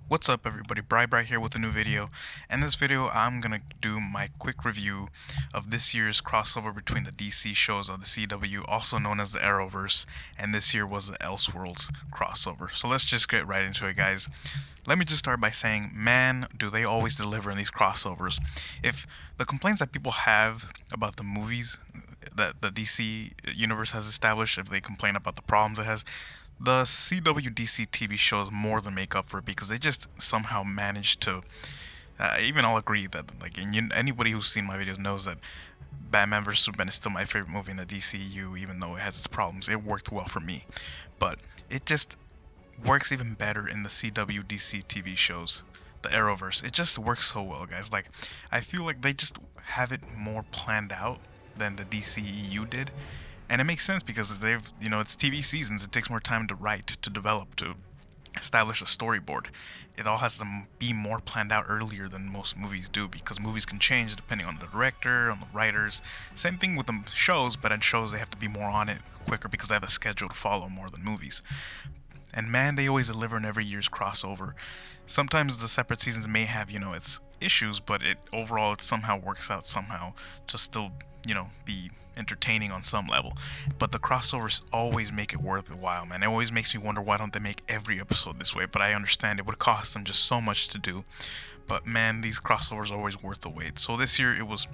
What's up everybody, Bri here with a new video. In this video I'm gonna do my quick review of this year's crossover between the DC shows of the CW, also known as the Arrowverse, and this year was the Elseworlds crossover. So let's just get right into it, guys. Let me just start by saying, man, do they always deliver in these crossovers. If the complaints that people have about the movies that the DC universe has established, if they complain about the problems it has, the CWDC TV shows more than make up for it because they just somehow managed to. Even I'll agree that anybody who's seen my videos knows that Batman vs Superman is still my favorite movie in the DCU, even though it has its problems. It worked well for me, but it just works even better in the CWDC TV shows. The Arrowverse, it just works so well, guys. Like, I feel like they just have it more planned out than the DCEU did, and it makes sense because it's TV seasons. It takes more time to write, to develop, to establish a storyboard. It all has to be more planned out earlier than most movies do because movies can change depending on the director, on the writers. Same thing with the shows, but in shows they have to be more on it quicker because they have a schedule to follow more than movies. And man, they always deliver in every year's crossover. Sometimes the separate seasons may have, its issues, but it somehow works out somehow to still, be entertaining on some level. But the crossovers always make it worth the while, man. It always makes me wonder why don't they make every episode this way, but I understand it would cost them just so much to do. But man, these crossovers are always worth the wait. So this year it was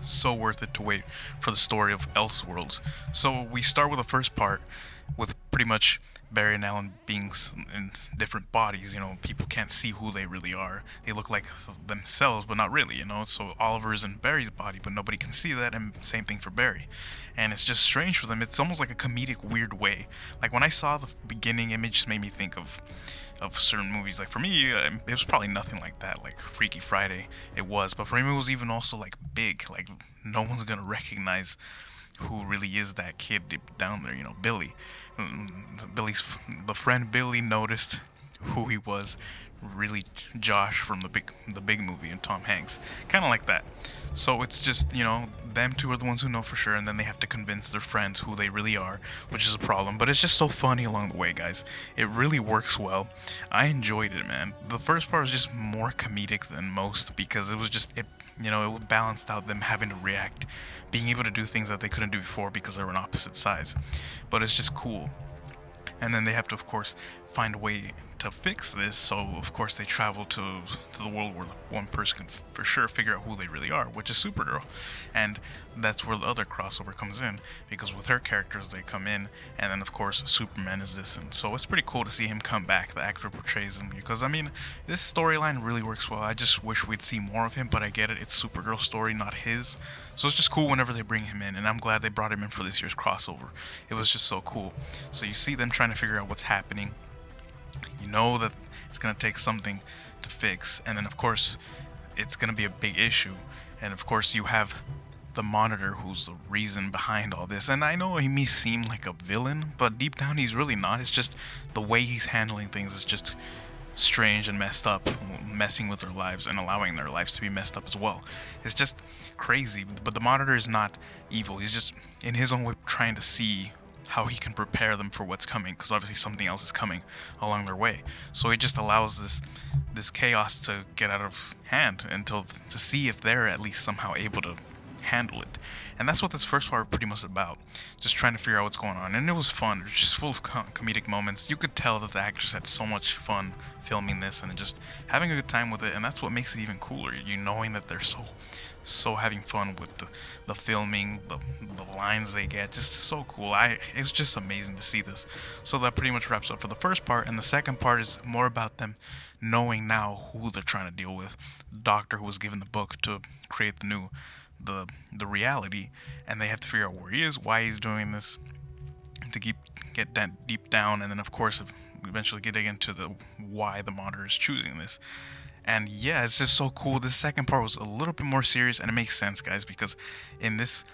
so worth it to wait for the story of Elseworlds. So we start with the first part with pretty much Barry and Alan being in different bodies. People can't see who they really are. They look like themselves, but not really. So Oliver is in Barry's body, but nobody can see that, and same thing for Barry. And it's just strange for them. It's almost like a comedic, weird way. Like when I saw the beginning image, just made me think of certain movies. Like for me, it was probably nothing like that. Like Freaky Friday, it was, but for me, it was even also like big. Like no one's gonna recognize who really is that kid deep down there, Billy. Billy's the friend Billy noticed who he was, really Josh from the big movie and Tom Hanks, kind of like that. So it's just them two are the ones who know for sure, and then they have to convince their friends who they really are, which is a problem. But it's just so funny along the way, guys. It really works well. I enjoyed it, man. The first part was just more comedic than most because it was just it balanced out them having to react, being able to do things that they couldn't do before because they were on opposite sides. But it's just cool. And then they have to, of course, find a way to fix this. So of course they travel to the world where one person can for sure figure out who they really are, which is Supergirl. And that's where the other crossover comes in, because with her characters they come in, and then of course Superman is this. And so it's pretty cool to see him come back. The actor portrays him, because I mean, this storyline really works well. I just wish we'd see more of him, but I get it, it's Supergirl's story, not his. So it's just cool whenever they bring him in, and I'm glad they brought him in for this year's crossover. It was just so cool. So you see them trying to figure out what's happening. You know that it's going to take something to fix, and then of course it's going to be a big issue. And of course you have the Monitor, who's the reason behind all this. And I know he may seem like a villain, but deep down he's really not. It's just the way he's handling things is just strange and messed up, messing with their lives and allowing their lives to be messed up as well. It's just crazy. But the Monitor is not evil. He's just in his own way trying to see how he can prepare them for what's coming, because obviously something else is coming along their way. So he just allows this chaos to get out of hand until to see if they're at least somehow able to handle it. And that's what this first part pretty much about, just trying to figure out what's going on. And it was fun. It was just full of comedic moments. You could tell that the actors had so much fun filming this and just having a good time with it, and that's what makes it even cooler, you knowing that they're so having fun with the filming, the lines they get, just so cool. It was just amazing to see this. So that pretty much wraps up for the first part, and the second part is more about them knowing now who they're trying to deal with. The doctor who was given the book to create the reality, and they have to figure out where he is, why he's doing this, to get that deep down, and then of course eventually getting into the why the Monitor is choosing this. And yeah, it's just so cool. This second part was a little bit more serious, and it makes sense, guys, because in this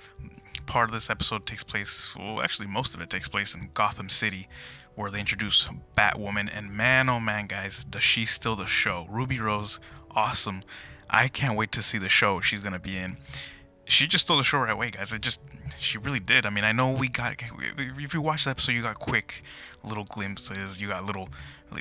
part of this episode takes place, well, actually most of it takes place in Gotham City, where they introduce Batwoman, and man, oh man, guys, does she steal the show. Ruby Rose, awesome. I can't wait to see the show she's gonna be in. she just stole the show right away, guys. She really did. I mean, I know we got, if you watch the episode, you got quick little glimpses, you got little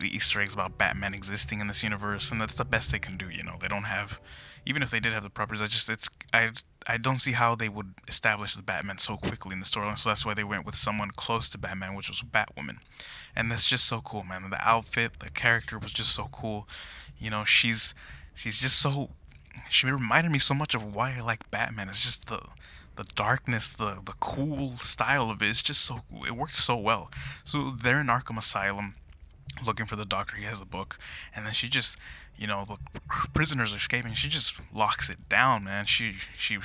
Easter eggs about Batman existing in this universe, and that's the best they can do. They don't have, even if they did have the properties, I don't see how they would establish the Batman so quickly in the storyline. So that's why they went with someone close to Batman, which was Batwoman, and that's just so cool, man. The outfit, the character was just so cool. She's just so she reminded me so much of why I like Batman. It's just the darkness, the cool style of it. It's just so it works so well. So they're in Arkham Asylum looking for the doctor. He has the book, and then she just the prisoners are escaping. She just locks it down, man. She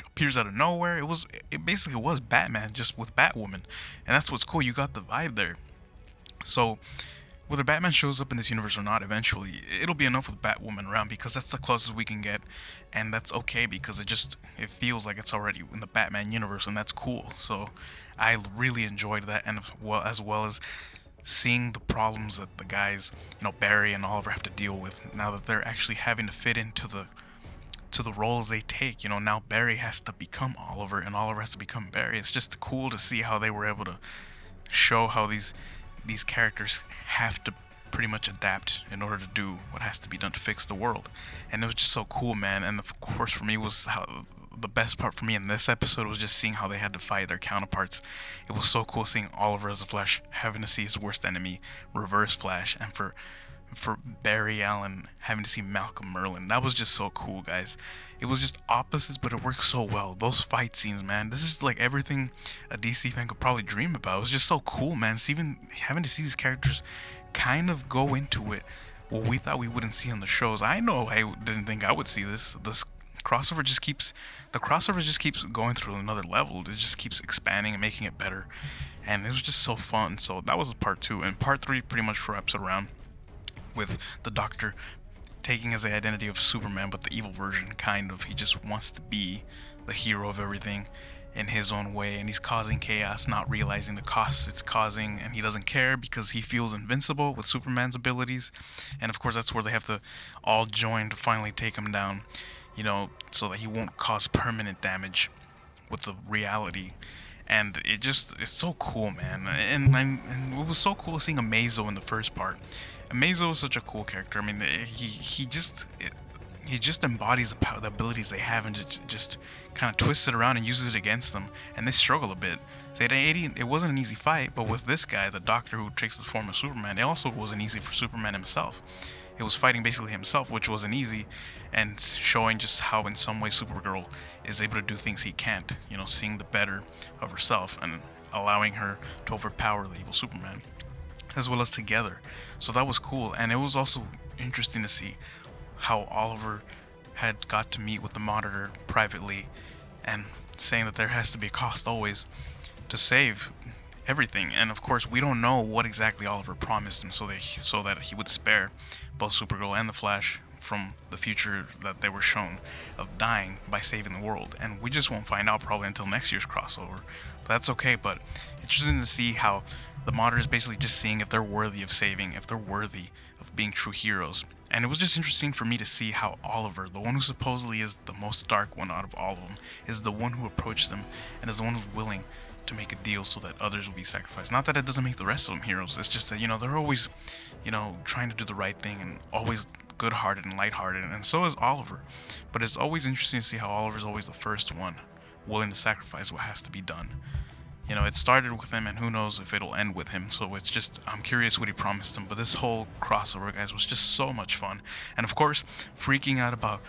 appears out of nowhere. It basically was Batman just with Batwoman, and that's what's cool. You got the vibe there. So whether Batman shows up in this universe or not, eventually it'll be enough with Batwoman around because that's the closest we can get, and that's okay because it feels like it's already in the Batman universe, and that's cool. So I really enjoyed that, and as well as seeing the problems that the guys, Barry and Oliver have to deal with now that they're actually having to fit into the roles they take. Now Barry has to become Oliver and Oliver has to become Barry. It's just cool to see how they were able to show how these characters have to pretty much adapt in order to do what has to be done to fix the world. And it was just so cool, man. And of course, for me, was how the best part for me in this episode was just seeing how they had to fight their counterparts. It was so cool seeing Oliver as a Flash having to see his worst enemy, Reverse Flash, and for Barry Allen having to see Malcolm Merlyn. That was just so cool, guys. It was just opposites, but it worked so well. Those fight scenes, man. This is like everything a DC fan could probably dream about. It was just so cool, man. Even having to see these characters kind of go into it, what we thought we wouldn't see on the shows. I know I didn't think I would see this. The crossover just keeps going through another level. It just keeps expanding and making it better. And it was just so fun. So that was part 2. And part 3 pretty much wraps it around with the Doctor taking as the identity of Superman, but the evil version, kind of. He just wants to be the hero of everything in his own way, and he's causing chaos, not realizing the costs it's causing, and he doesn't care because he feels invincible with Superman's abilities. And of course, that's where they have to all join to finally take him down, so that he won't cause permanent damage with the reality. And it's so cool, man. And it was so cool seeing Amazo in the first part. Amazo is such a cool character. I mean, he just embodies the abilities they have and just kind of twists it around and uses it against them. And they struggle a bit. It wasn't an easy fight, but with this guy, the Doctor who takes the form of Superman, it also wasn't easy for Superman himself. It was fighting basically himself, which wasn't easy, and showing just how in some way Supergirl is able to do things he can't, seeing the better of herself and allowing her to overpower the evil Superman, as well as together. So that was cool, and it was also interesting to see how Oliver had got to meet with the Monitor privately and saying that there has to be a cost always to save everything. And of course, we don't know what exactly Oliver promised him so that he would spare both Supergirl and the Flash from the future that they were shown of dying by saving the world. And we just won't find out probably until next year's crossover. But that's okay. But interesting to see how the Monitor is basically just seeing if they're worthy of saving, if they're worthy of being true heroes. And it was just interesting for me to see how Oliver, the one who supposedly is the most dark one out of all of them, is the one who approached them and is the one who's willing to make a deal so that others will be sacrificed. Not that it doesn't make the rest of them heroes. It's just that, they're always, trying to do the right thing and always good-hearted and light-hearted, and so is Oliver. But it's always interesting to see how Oliver's always the first one willing to sacrifice what has to be done. It started with him, and who knows if it'll end with him. So it's just, I'm curious what he promised him. But this whole crossover, guys, was just so much fun. And of course, freaking out about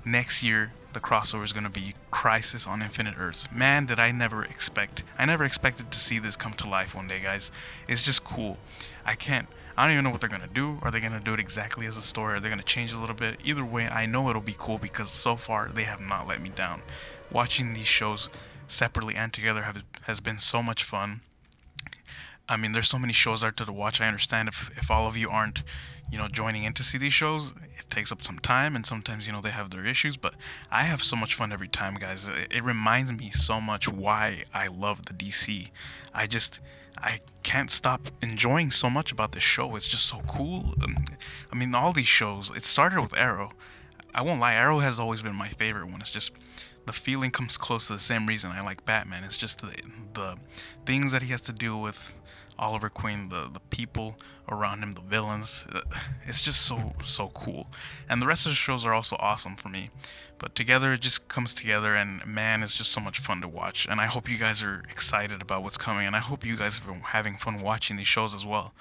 next year, the crossover is going to be Crisis on Infinite Earths. Man, did I never expected to see this come to life one day, guys. It's just cool. I don't even know what they're going to do. Are they going to do it exactly as a story? Are they going to change it a little bit? Either way, I know it'll be cool because so far they have not let me down. Watching these shows separately and together has been so much fun. I mean, there's so many shows out there to watch. I understand if all of you aren't, joining in to see these shows, it takes up some time, and sometimes, they have their issues, but I have so much fun every time, guys. It reminds me so much why I love the DC. I can't stop enjoying so much about this show. It's just so cool. I mean, all these shows, it started with Arrow. I won't lie, Arrow has always been my favorite one. It's just the feeling comes close to the same reason I like Batman. It's just the things that he has to deal with, Oliver Queen, the people around him, the villains. It's just so cool. And the rest of the shows are also awesome for me. But together it just comes together, and man, it's just so much fun to watch. And I hope you guys are excited about what's coming, and I hope you guys have been having fun watching these shows as well.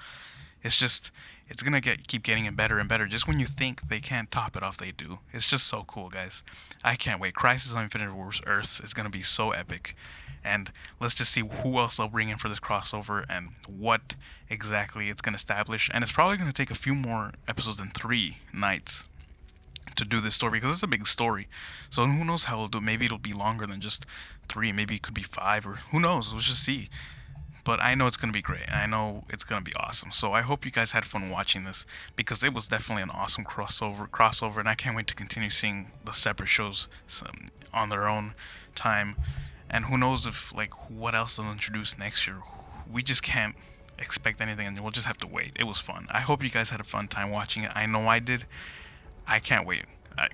It's just, it's gonna keep getting better and better. Just when you think they can't top it off, they do. It's just so cool, guys. I can't wait. Crisis on Infinite Earths is gonna be so epic, and let's just see who else they'll bring in for this crossover and what exactly it's gonna establish. And it's probably gonna take a few more episodes than 3 nights to do this story because it's a big story. So who knows how it'll do? Maybe it'll be longer than just 3. Maybe it could be 5, or who knows? Let's just see. But I know it's going to be great. I know it's going to be awesome. So I hope you guys had fun watching this, because it was definitely an awesome crossover, and I can't wait to continue seeing the separate shows on their own time. And who knows if, like, what else they'll introduce next year. We just can't expect anything, and we'll just have to wait. It was fun. I hope you guys had a fun time watching it. I know I did. I can't wait.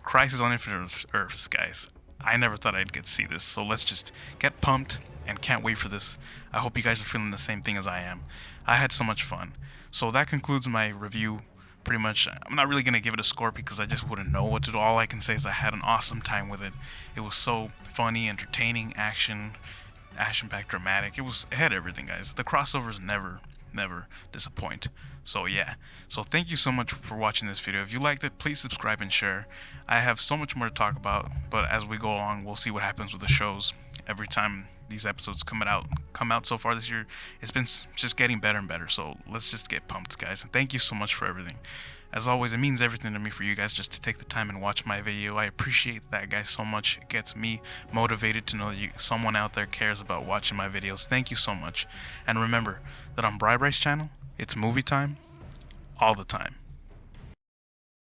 Crisis on Infinite Earths, guys. I never thought I'd get to see this, so let's just get pumped and can't wait for this. I hope you guys are feeling the same thing as I am. I had so much fun. So that concludes my review. Pretty much, I'm not really going to give it a score because I just wouldn't know what to do. All I can say is I had an awesome time with it. It was so funny, entertaining, action-packed, dramatic. It had everything, guys. The crossovers never disappoint. So yeah, so thank you so much for watching this video. If you liked it, please subscribe and share. I have so much more to talk about, but as we go along, we'll see what happens with the shows. Every time these episodes come out so far this year, it's been just getting better and better. So let's just get pumped, guys, and thank you so much for everything. As always, it means everything to me for you guys just to take the time and watch my video. I appreciate that, guys, so much. It gets me motivated to know that someone out there cares about watching my videos. Thank you so much. And remember that on Bry's channel, it's movie time all the time.